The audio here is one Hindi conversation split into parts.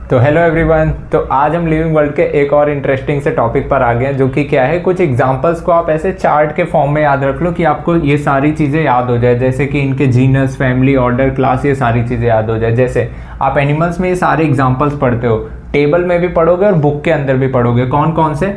तो हेलो एवरीवन। तो आज हम लिविंग वर्ल्ड के एक और इंटरेस्टिंग से टॉपिक पर आ गए हैं, जो कि क्या है, कुछ एग्जांपल्स को आप ऐसे चार्ट के फॉर्म में याद रख लो कि आपको ये सारी चीज़ें याद हो जाए, जैसे कि इनके जीनस, फैमिली, ऑर्डर, क्लास, ये सारी चीज़ें याद हो जाए। जैसे आप एनिमल्स में ये सारे एग्जाम्पल्स पढ़ते हो, टेबल में भी पढ़ोगे और बुक के अंदर भी पढ़ोगे। कौन कौन से?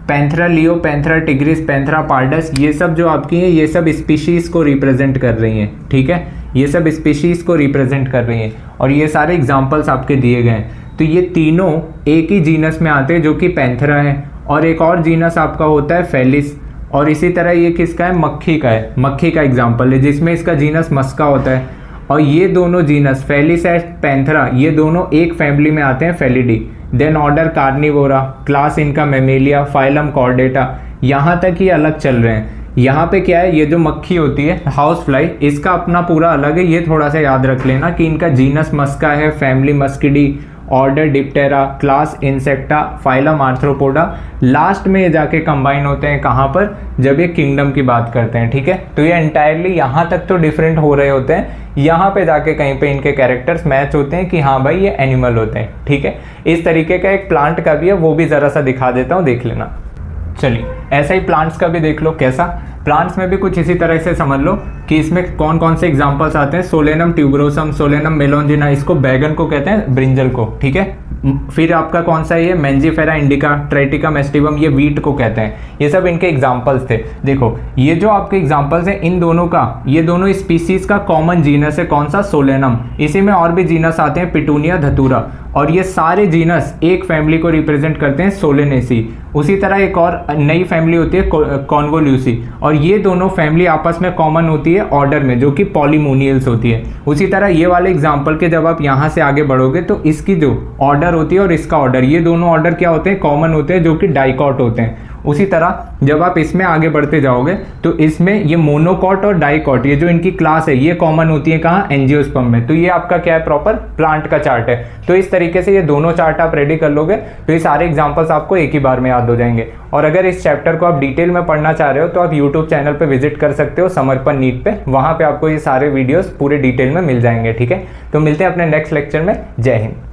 पैंथरा लियो, पैंथरा टिग्रिस, पैंथरा पार्डस, ये सब जो आपकी है ये सब स्पीशीज़ को रिप्रेजेंट कर रही हैं। ठीक है, ये सब स्पीशीज़ को रिप्रेजेंट कर रही हैं और ये सारे एग्जाम्पल्स आपके दिए गए हैं। तो ये तीनों एक ही जीनस में आते हैं, जो कि पैंथरा है, और एक और जीनस आपका होता है फेलिस, और इसी तरह ये किसका है? मक्खी का है। मक्खी का एग्जाम्पल है जिसमें इसका जीनस मस्का होता है। और ये दोनों जीनस फेलिस एंड पैंथरा, ये दोनों एक फैमिली में आते हैं, Felidae. Then order Carnivora, class इनका मेमेलिया, फाइलम कॉर्डेटा, यहाँ तक ये अलग चल रहे हैं। यहाँ पे क्या है, ये जो मक्खी होती है हाउस फ्लाई, इसका अपना पूरा अलग है। ये थोड़ा सा याद रख लेना कि इनका जीनस मस्का है, family मस्किडी, order Diptera, class insecta, phylum arthropoda. Last में ये जाके कंबाइन होते हैं कहाँ पर? जब ये किंगडम की बात करते हैं। ठीक है, तो ये एंटायरली यहाँ तक तो डिफरेंट हो रहे होते हैं, यहाँ पे जाके कहीं पे इनके कैरेक्टर्स मैच होते हैं कि हाँ भाई ये एनिमल होते हैं। ठीक है, इस तरीके का एक प्लांट का भी है, वो भी ज़रा सा दिखा देता हूँ, देख लेना। चलिए, ऐसा ही प्लांट्स का भी देख लो। कैसा? प्लांट्स में भी कुछ इसी तरह से समझ लो कि इसमें कौन कौन से एग्जांपल्स आते हैं। सोलेनम ट्यूबरोसम, सोलेनम मेलोंजिना, इसको बैगन को कहते हैं, ब्रिंजल को। ठीक है, फिर आपका कौन सा है? मैंजीफेरा इंडिका, ट्राइटिकम एस्टिवम, ये वीट को कहते हैं। ये सब इनके एग्जांपल्स थे। देखो, ये जो आपके एग्जांपल्स हैं, इन दोनों का, ये दोनों स्पीसीज का कॉमन जीनस है। कौन सा? सोलेनम। इसी में और भी जीनस आते हैं, पिटूनिया, धतूरा, और ये सारे जीनस एक फैमिली को रिप्रेजेंट करते हैं, सोलेनेसी। उसी तरह एक और नई फैमिली होती है, कॉन्वोल्यूसी, और ये दोनों फैमिली आपस में कॉमन होती है ऑर्डर में, जो कि पॉलीमोनियल्स होती है। उसी तरह ये वाले एग्जांपल के जब आप यहाँ से आगे बढ़ोगे तो इसकी जो ऑर्डर होती है और इसका ऑर्डर, ये दोनों ऑर्डर क्या होते हैं? कॉमन होते हैं, जो कि डाइकॉट होते हैं। उसी तरह जब आप इसमें आगे बढ़ते जाओगे तो इसमें ये मोनोकॉट और डाइकॉट, ये जो इनकी क्लास है, ये कॉमन होती है कहाँ? एंजियोस्पर्म में। तो ये आपका क्या है? प्रॉपर प्लांट का चार्ट है। तो इस तरीके से ये दोनों चार्ट आप रेडी कर लोगे तो ये सारे एग्जांपल्स आपको एक ही बार में याद हो जाएंगे। और अगर इस चैप्टर को आप डिटेल में पढ़ना चाह रहे हो तो आप यूट्यूब चैनल पे विजिट कर सकते हो, समर्पण नीट पे। वहाँ पे आपको ये सारे वीडियोस पूरे डिटेल में मिल जाएंगे। ठीक है, तो मिलते हैं अपने नेक्स्ट लेक्चर में। जय हिंद।